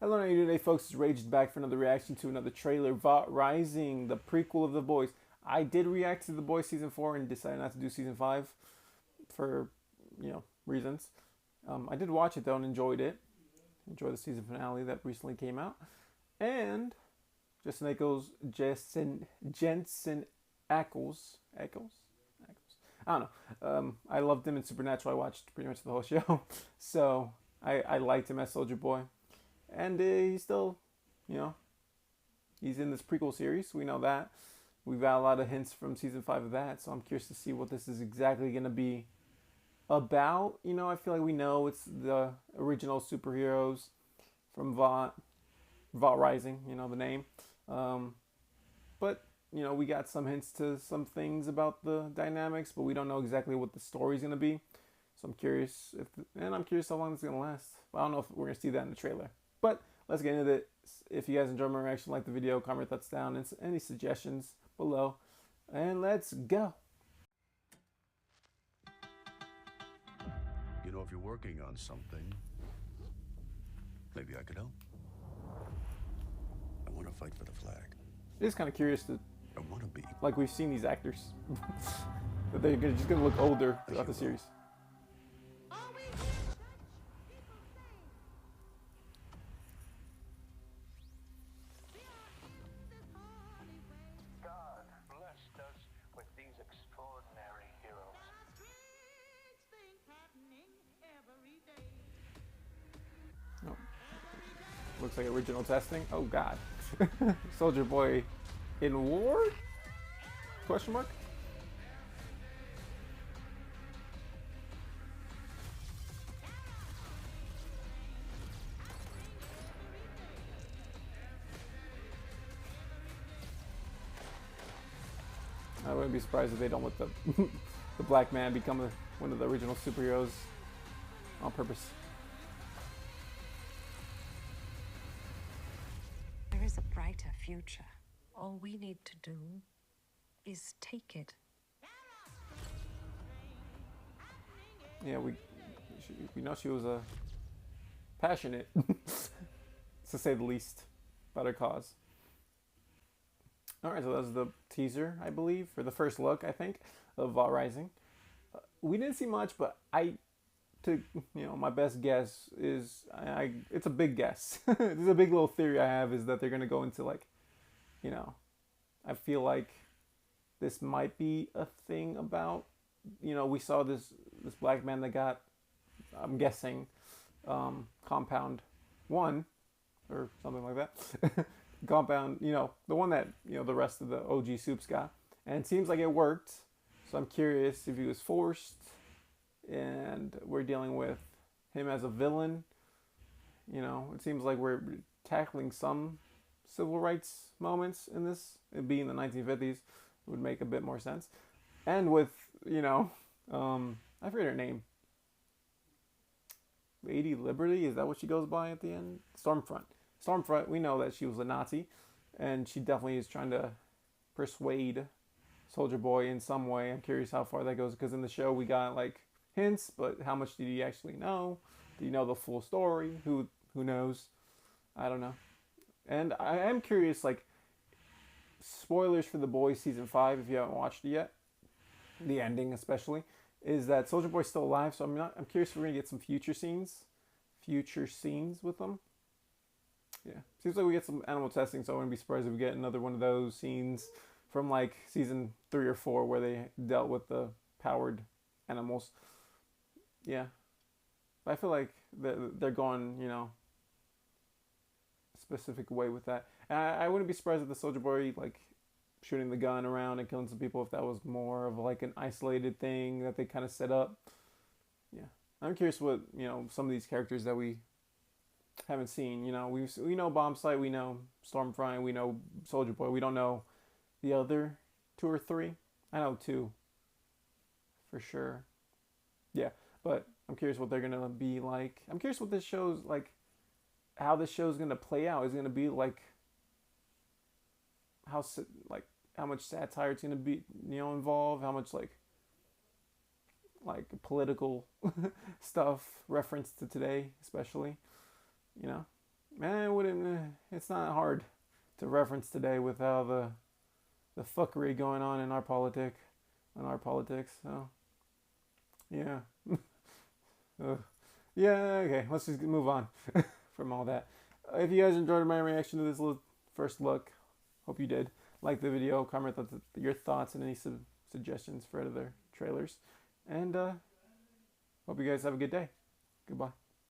Hello, how are you today, folks? It's Rage is back for another reaction to another trailer. Vought Rising, the prequel of The Boys. I did react to The Boys season 4 and decided not to do season 5 for, reasons. I did watch it though and enjoyed it. Enjoyed the season finale that recently came out. And Jensen Ackles. I don't know. I loved him in Supernatural. I watched pretty much the whole show. So I liked him as Soldier Boy. And he's still, you know, he's in this prequel series. We know that. We've got a lot of hints from season 5 of that. So I'm curious to see what this is exactly going to be about. I feel like we know it's the original superheroes from Vought Rising, the name. But, we got some hints to some things about the dynamics, but we don't know exactly what the story's going to be. So I'm curious I'm curious how long it's going to last. I don't know if we're going to see that in the trailer. But let's get into it. If you guys enjoyed my reaction, like the video, comment your thoughts down, and any suggestions below. And let's go. If you're working on something, maybe I could help. I want to fight for the flag. It is kind of curious to, I want to be. like we've seen these actors, that they're just going to look older throughout the series. Oh, looks like original testing. Oh God, Soldier Boy in war? Question mark. I wouldn't be surprised if they don't let the the black man become one of the original superheroes on purpose. There is a brighter future. All we need to do is take it. Yeah, we know she was passionate, to say the least, about her cause. All right, so that was the teaser, I believe, for the first look, I think, of Vought Rising. We didn't see much, but my best guess is, it's a big guess. There's a big little theory I have, is that they're gonna go into I feel like this might be a thing about, we saw this black man that got, I'm guessing, Compound 1 or something like that. Compound, the one that, the rest of the OG soups got. And it seems like it worked. So I'm curious if he was forced and we're dealing with him as a villain. It seems like we're tackling some civil rights moments in this. It being the 1950s would make a bit more sense. And with, I forget her name. Lady Liberty, is that what she goes by at the end? Stormfront, we know that she was a Nazi, and she definitely is trying to persuade Soldier Boy in some way. I'm curious how far that goes, because in the show we got hints, but how much did he actually know? Do you know the full story? Who knows? I don't know. And I am curious, spoilers for The Boys season 5 if you haven't watched it yet. The ending especially is that Soldier Boy's still alive, so I'm curious if we're gonna get some future scenes with them. Yeah, seems like we get some animal testing, so I wouldn't be surprised if we get another one of those scenes from season 3 or 4 where they dealt with the powered animals. Yeah, but I feel like they're going, a specific way with that. And I wouldn't be surprised if the Soldier Boy shooting the gun around and killing some people, if that was more of an isolated thing that they kind of set up. Yeah, I'm curious what some of these characters that we haven't seen. We know Bombsight, we know Stormfront, we know Soldier Boy. We don't know the other 2 or 3. I know 2 for sure. Yeah, but I'm curious what they're gonna be like. I'm curious what this show's how this show's gonna play out. Is it gonna be how much satire it's gonna be involved? How much political stuff reference to today, especially. Man, it wouldn't. It's not hard to reference today with how the fuckery going on in our politics. So yeah, yeah. Okay, let's just move on from all that. If you guys enjoyed my reaction to this little first look, hope you did. Like the video, comment your thoughts and any suggestions for other trailers, and hope you guys have a good day. Goodbye.